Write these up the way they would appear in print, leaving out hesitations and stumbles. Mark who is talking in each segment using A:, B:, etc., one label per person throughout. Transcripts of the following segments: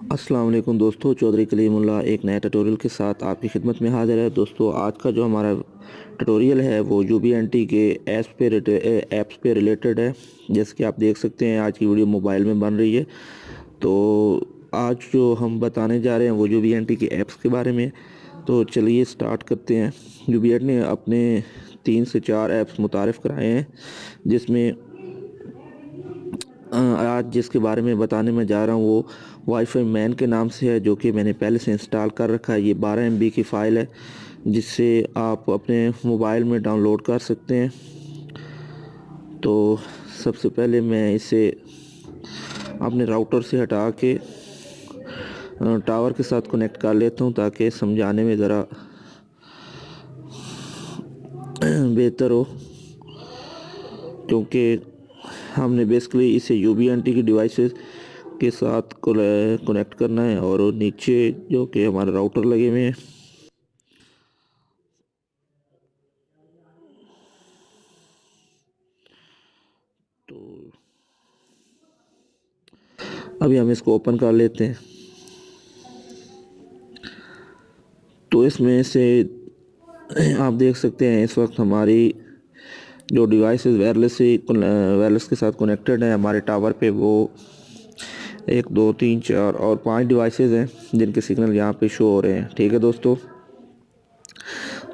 A: अस्सलाम वालेकुम दोस्तों, चौधरी कलीमुल्लाह एक नए ट्यूटोरियल के साथ आपकी खिदमत में हाज़िर है। दोस्तों, आज का जो हमारा ट्यूटोरियल है वो यूबीएनटी के ऐप्स पे रिलेटेड है। जैसे कि आप देख सकते हैं आज की वीडियो मोबाइल में बन रही है। तो आज जो हम बताने जा रहे हैं वो यूबीएनटी के ऐप्स के बारे में। तो चलिए स्टार्ट करते हैं। यूबीएनटी ने अपने 3 से 4 ऐप्स मुतारिफ़ कराए हैं, जिसमें आज जिसके बारे में बताने में जा रहा हूँ वो वाईफाई मैन के नाम से है, जो कि मैंने पहले से इंस्टॉल कर रखा है। ये 12 MB की फ़ाइल है, जिससे आप अपने मोबाइल में डाउनलोड कर सकते हैं। तो सबसे पहले मैं इसे अपने राउटर से हटा के टावर के साथ कनेक्ट कर लेता हूँ, ताकि समझाने में ज़रा बेहतर हो, क्योंकि हमने बेसिकली इसे यूबीएनटी की डिवाइसेस के साथ कनेक्ट करना है। और नीचे जो कि हमारे राउटर लगे हुए हैं, तो अभी हम इसको ओपन कर लेते हैं। तो इसमें से आप देख सकते हैं इस वक्त हमारी जो डिवाइसेस वायरलेस के साथ कनेक्टेड है हमारे टावर पे, वो 1 2 3 4 और 5 डिवाइसेस हैं जिनके सिग्नल यहाँ पे शो हो रहे हैं। ठीक है दोस्तों,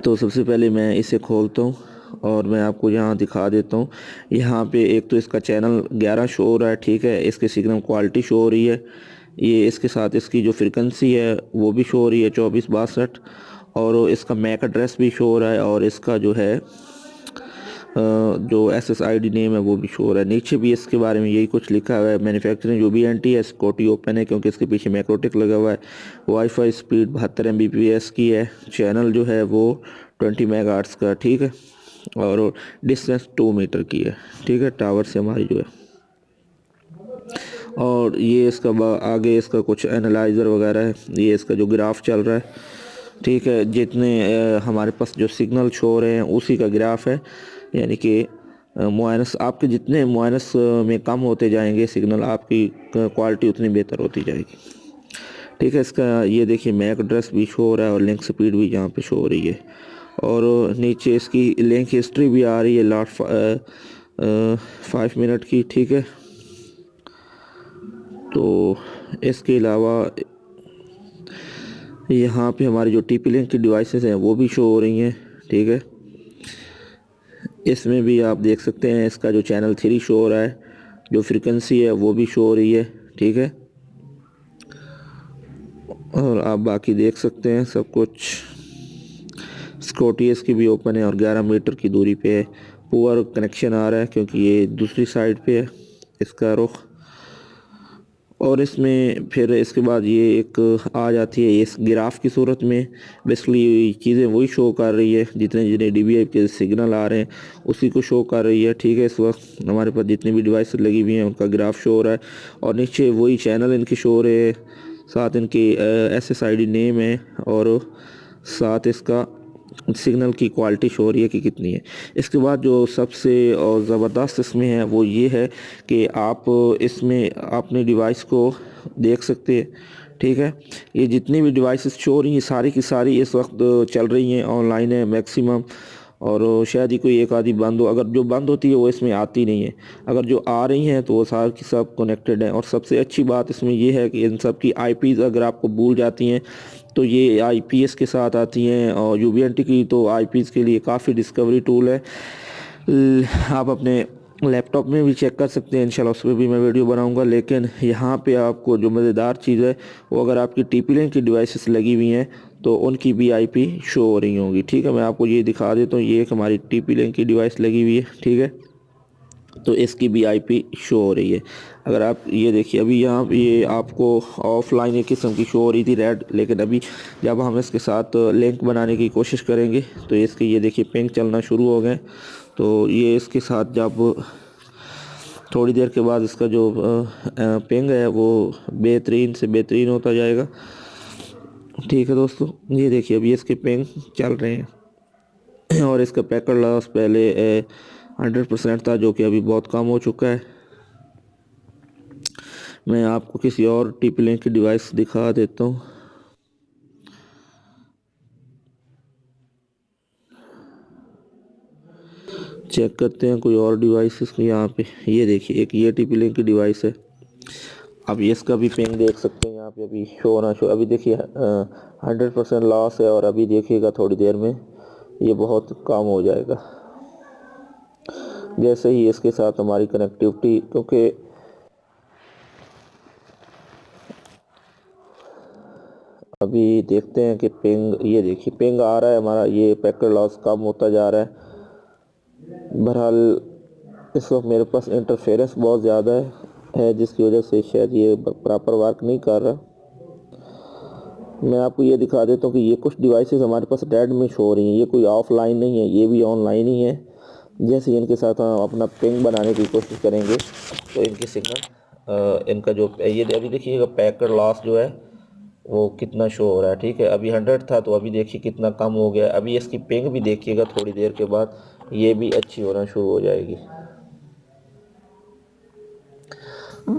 A: तो सबसे पहले मैं इसे खोलता हूँ और मैं आपको यहाँ दिखा देता हूँ। यहाँ पे एक तो इसका चैनल 11 शो हो रहा है। ठीक है, इसके सिग्नल क्वालिटी शो हो रही है। ये इसके साथ इसकी जो फ्रिक्वेंसी है वो भी शो हो रही है 2462, और इसका मैक एड्रेस भी शो हो रहा है, और इसका जो है जो SSID नेम है वो भी शो हो रहा है। नीचे भी इसके बारे में यही कुछ लिखा हुआ है। मैन्युफैक्चरिंग यूबीएनटी है, सिक्योरिटी ओपन है क्योंकि इसके पीछे मैक्रोटिक लगा हुआ है। वाईफाई स्पीड 72 Mbps की है। चैनल जो है वो 20 मेगाहर्ट्ज़ का, ठीक है, और डिस्टेंस 2 मीटर की है। ठीक है, टावर से हमारी जो है। और ये इसका आगे इसका कुछ एनालाइज़र वगैरह है। ये इसका जो ग्राफ चल रहा है, ठीक है, जितने हमारे पास जो सिग्नल शो हो रहे हैं उसी का ग्राफ है। यानी कि मुआयनस आपके जितने मुआयनस में कम होते जाएंगे सिग्नल, आपकी क्वालिटी उतनी बेहतर होती जाएगी। ठीक है, इसका ये देखिए मैक एड्रेस भी शो हो रहा है और लिंक स्पीड भी यहाँ पे शो हो रही है। और नीचे इसकी लिंक हिस्ट्री भी आ रही है लास्ट 5 मिनट की। ठीक है, तो इसके अलावा यहाँ पे हमारी जो TP लिंक की डिवाइसेस हैं वो भी शो हो रही हैं। ठीक है, इसमें भी आप देख सकते हैं इसका जो चैनल 3 शो हो रहा है, जो फ्रीक्वेंसी है वो भी शो हो रही है। ठीक है, और आप बाकी देख सकते हैं सब कुछ। सिक्योरिटी इसकी भी ओपन है और 11 मीटर की दूरी पे है। पुअर कनेक्शन आ रहा है क्योंकि ये दूसरी साइड पे है इसका रुख। और इसमें फिर इसके बाद ये एक आ जाती है इस ग्राफ की सूरत में। बेसिकली चीज़ें वही शो कर रही है, जितने जितने DVI के सिग्नल आ रहे हैं उसी को शो कर रही है। ठीक है, इस वक्त हमारे पास जितनी भी डिवाइस लगी हुई हैं उनका ग्राफ शो हो रहा है, और नीचे वही चैनल इनके शो हो रहे हैं, साथ इनकी SSID नेम है, और साथ इसका सिग्नल की क्वालिटी शो हो रही है कि कितनी है। इसके बाद जो सबसे और ज़बरदस्त इसमें है वो ये है कि आप इसमें अपने डिवाइस को देख सकते हैं। ठीक है, ये जितनी भी डिवाइसेस शो हो रही हैं सारी की सारी इस वक्त चल रही हैं, ऑनलाइन है मैक्सिमम। और शायद ही कोई एक आधी बंद हो, अगर जो बंद होती है वो इसमें आती नहीं है। अगर जो आ रही हैं तो वो सारी की सब कनेक्टेड हैं। और सबसे अच्छी बात इसमें ये है कि इन सब की IPs अगर आपको भूल जाती हैं तो ये IPS के साथ आती हैं। और यूबीएनटी की तो IPs के लिए काफ़ी डिस्कवरी टूल है। आप अपने लैपटॉप में भी चेक कर सकते हैं, इंशाल्लाह उस पर भी मैं वीडियो बनाऊंगा। लेकिन यहाँ पे आपको जो मज़ेदार चीज़ है वो, अगर आपकी TP लिंक की डिवाइसेस लगी हुई हैं तो उनकी भी IP शो हो रही होंगी। ठीक है, मैं आपको ये दिखा देता हूँ। ये एक हमारी TP लिंक की डिवाइस लगी हुई है। ठीक है, तो इसकी भी IP शो हो रही है। अगर आप ये देखिए, अभी यहाँ ये आपको ऑफलाइन एक किस्म की शो हो रही थी रेड, लेकिन अभी जब हम इसके साथ लिंक बनाने की कोशिश करेंगे तो इसके ये देखिए पिंक चलना शुरू हो गए। तो ये इसके साथ जब थोड़ी देर के बाद इसका जो पिंग है वो बेहतरीन से बेहतरीन होता जाएगा। ठीक है दोस्तों, ये देखिए अभी इसके पिंग चल रहे हैं और इसका पैकेट लॉस पहले 100% था, जो कि अभी बहुत कम हो चुका है। मैं आपको किसी और टीपी लिंक की डिवाइस दिखा देता हूँ। चेक करते हैं कोई और डिवाइस इसके यहाँ पे। ये देखिए एक ये टीपी लिंक की डिवाइस है। अब ये इसका भी पिंग देख सकते हैं यहाँ पे, अभी शो ना शो। अभी देखिए 100% लॉस है और अभी देखिएगा थोड़ी देर में ये बहुत कम हो जाएगा जैसे ही इसके साथ हमारी कनेक्टिविटी, क्योंकि अभी देखते हैं कि पिंग, ये देखिए पिंग आ रहा है हमारा, ये पैकेट लॉस कम होता जा रहा है। बहरहाल इस वक्त मेरे पास इंटरफेरेंस बहुत ज़्यादा है जिसकी वजह से शायद ये प्रॉपर वर्क नहीं कर रहा। मैं आपको ये दिखा देता हूँ कि ये कुछ डिवाइसेस हमारे पास रेड में शो हो रही हैं, ये कोई ऑफलाइन नहीं है, ये भी ऑनलाइन ही है। जैसे ही इनके साथ हम अपना पिंग बनाने की कोशिश करेंगे तो इनकी सिग्नल इनका जो ये अभी देखिएगा पैकेट लॉस जो है वो कितना शो हो रहा है। ठीक है, अभी 100 था तो अभी देखिए कितना कम हो गया। अभी इसकी पिंग भी देखिएगा थोड़ी देर के बाद ये भी अच्छी होना शुरू हो जाएगी।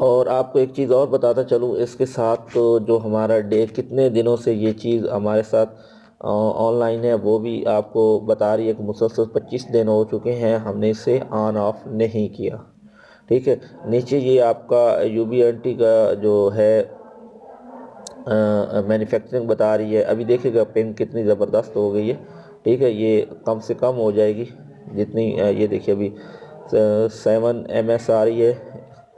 A: और आपको एक चीज़ और बताता चलूँ इसके साथ, तो जो हमारा डे कितने दिनों से ये चीज़ हमारे साथ ऑनलाइन है वो भी आपको बता रही है कि मुसलसल 25 दिन हो चुके हैं हमने इसे ऑन ऑफ नहीं किया। ठीक है, नीचे ये आपका UBNT का जो है मैन्युफैक्चरिंग बता रही है। अभी देखिएगा पिंग कितनी ज़बरदस्त हो गई है। ठीक है, ये कम से कम हो जाएगी जितनी ये देखिए अभी 7 ms आ रही है।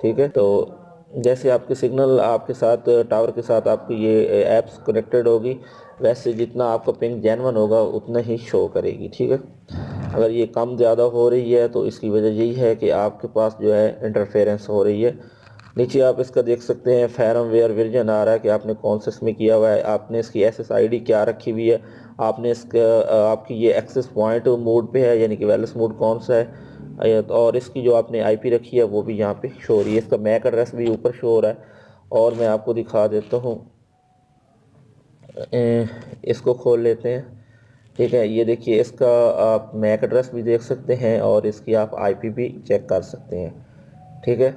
A: ठीक है, तो जैसे आपके सिग्नल आपके साथ टावर के साथ आपकी ये ऐप्स कनेक्टेड होगी वैसे जितना आपका पिंग जेन्युइन होगा उतना ही शो करेगी। ठीक है, अगर ये कम ज़्यादा हो रही है तो इसकी वजह यही है कि आपके पास जो है इंटरफेरेंस हो रही है। नीचे आप इसका देख सकते हैं फर्मवेयर वर्जन आ रहा है कि आपने कौन सा इसमें किया हुआ है, आपने इसकी SSID क्या रखी हुई है, आपने इसका आपकी ये एक्सेस पॉइंट मोड पे है यानी कि वायरलेस मोड कौन सा है, और इसकी जो आपने IP रखी है वो भी यहाँ पे शो हो रही है। इसका मैक एड्रेस भी ऊपर शो हो रहा है। और मैं आपको दिखा देता हूँ, इसको खोल लेते हैं। ठीक है, ये देखिए इसका आप मैक एड्रेस भी देख सकते हैं और इसकी आप IP भी चेक कर सकते हैं। ठीक है,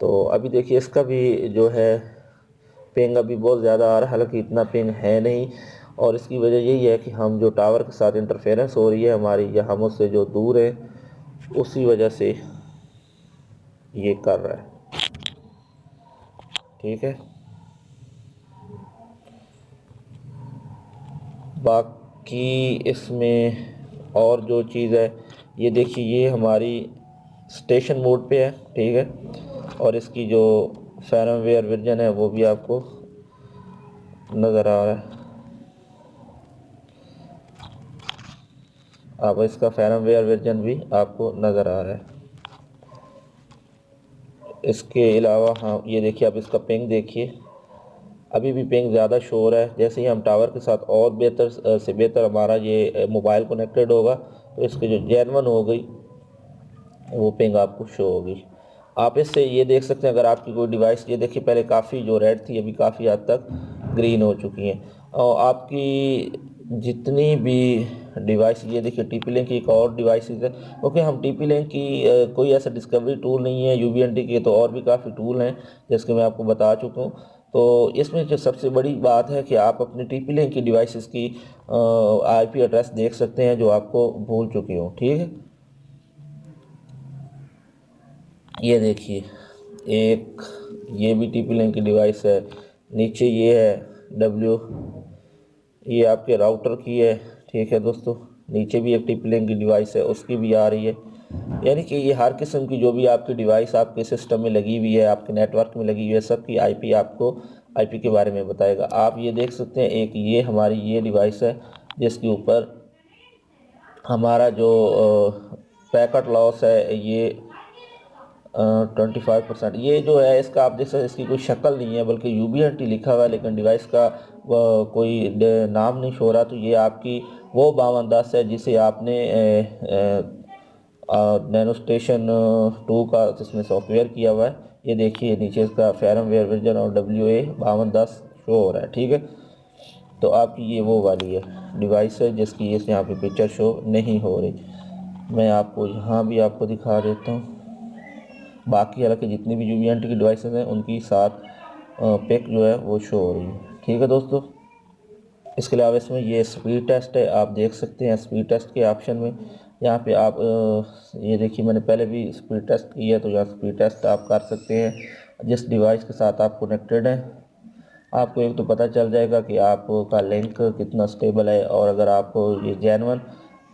A: तो अभी देखिए इसका भी जो है पिंग अभी बहुत ज़्यादा आ रहा है, हालांकि इतना पिंग है नहीं। और इसकी वजह यही है कि हम जो टावर के साथ इंटरफेरेंस हो रही है हमारी या हम उससे जो दूर है उसी वजह से ये कर रहा है। ठीक है, बाकी इसमें और जो चीज़ है ये देखिए ये हमारी स्टेशन मोड पे है। ठीक है, और इसकी जो फर्मवेयर वर्जन है वो भी आपको नज़र आ रहा है। अब इसका फर्मवेयर वर्जन भी आपको नज़र आ रहा है। इसके अलावा हाँ ये देखिए आप इसका पिंग देखिए, अभी भी पिंग ज़्यादा शो हो रहा है। जैसे ही हम टावर के साथ और बेहतर से बेहतर हमारा ये मोबाइल कनेक्टेड होगा तो इसकी जो जेन्युइन हो गई वो पिंग आपको शो होगी। आप इससे ये देख सकते हैं अगर आपकी कोई डिवाइस, ये देखिए पहले काफ़ी जो रेड थी अभी काफ़ी हद तक ग्रीन हो चुकी हैं। और आपकी जितनी भी डिवाइस, ये देखिए TP लिंक की एक और डिवाइस है। ओके, हम TP लिंक की कोई ऐसा डिस्कवरी टूल नहीं है, UBNT के तो और भी काफ़ी टूल हैं जिसके मैं आपको बता चुका हूँ। तो इसमें जो सबसे बड़ी बात है कि आप अपने TP लिंक की डिवाइसेस की IP एड्रेस देख सकते हैं जो आपको भूल चुकी हो। ठीक है, ये देखिए एक ये भी TP लिंक की डिवाइस है, नीचे ये है ये आपके राउटर की है। ठीक है दोस्तों, नीचे भी एक TP लिंक की डिवाइस है उसकी भी आ रही है। यानी कि ये हर किस्म की जो भी आपकी डिवाइस आपके सिस्टम में लगी हुई है, आपके नेटवर्क में लगी हुई है, सबकी IP आपको IP के बारे में बताएगा। आप ये देख सकते हैं एक ये हमारी ये डिवाइस है जिसके ऊपर हमारा जो पैकेट लॉस है ये 25%। ये जो है इसका आप देख सकते हैं इसकी कोई शक्ल नहीं है बल्कि UBNT लिखा हुआ है लेकिन डिवाइस का कोई नाम नहीं शो रहा। तो ये आपकी वो 5210 है जिसे आपने नैनो स्टेशन 2 का जिसमें सॉफ्टवेयर किया हुआ है। ये देखिए नीचे इसका फर्मवेयर वर्जन और WA 5210 शो हो रहा है। ठीक है, तो आपकी ये वो वाली है डिवाइस है जिसकी इस यहाँ पे पिक्चर शो नहीं हो रही। मैं आपको यहाँ भी आपको दिखा देता हूँ। बाकी हालांकि जितनी भी यूवीएंटी की डिवाइसेस हैं उनकी साथ पिक जो है वो शो हो रही है। ठीक है दोस्तों, इसके अलावा इसमें ये स्पीड टेस्ट है, आप देख सकते हैं स्पीड टेस्ट के ऑप्शन में यहाँ पे आप ये देखिए मैंने पहले भी स्पीड टेस्ट किया है, तो यहाँ स्पीड टेस्ट आप कर सकते हैं जिस डिवाइस के साथ आप कनेक्टेड हैं। आपको एक तो पता चल जाएगा कि आपका लिंक कितना स्टेबल है, और अगर आपको ये जेन्युइन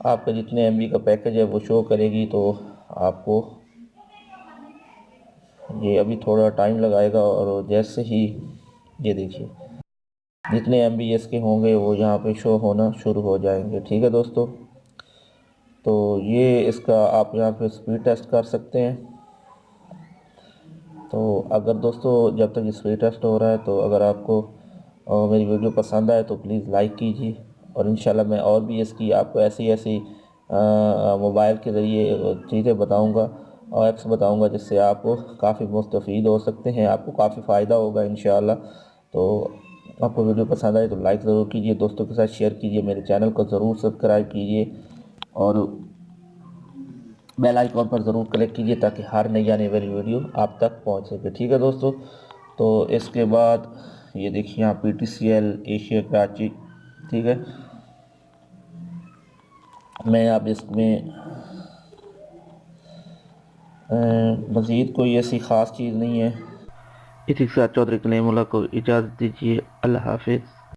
A: आपका जितने एमबी का पैकेज है वो शो करेगी, तो आपको ये अभी थोड़ा टाइम लगाएगा और जैसे ही ये देखिए जितने एमबी इसके होंगे वो यहाँ पे शो होना शुरू हो जाएंगे। ठीक है दोस्तों, तो ये इसका आप यहाँ पे स्पीड टेस्ट कर सकते हैं। तो अगर दोस्तों जब तक स्पीड टेस्ट हो रहा है, तो अगर आपको मेरी वीडियो पसंद आए तो प्लीज़ लाइक कीजिए, और इंशाल्लाह मैं और भी इसकी आपको ऐसी ऐसी मोबाइल के ज़रिए चीज़ें बताऊंगा और ऐप्स बताऊंगा जिससे आप काफ़ी मुस्तफ़ीद हो सकते हैं, आपको काफ़ी फ़ायदा होगा इंशाल्लाह। तो आपको वीडियो पसंद आए तो लाइक ज़रूर कीजिए, दोस्तों के साथ शेयर कीजिए, मेरे चैनल को ज़रूर सब्सक्राइब कीजिए और बेल आइकॉन पर ज़रूर क्लिक कीजिए ताकि हर नई आने वाली वीडियो आप तक पहुंच सके। ठीक है दोस्तों, तो इसके बाद ये देखिए यहाँ PTCL एशिया कराची। ठीक है, मैं अब इसमें मज़ीद कोई ऐसी ख़ास चीज़ नहीं है। इसी के साथ चौधरी कलीमुल्लाह को इजाज़त दीजिए। अल्लाह हाफिज़।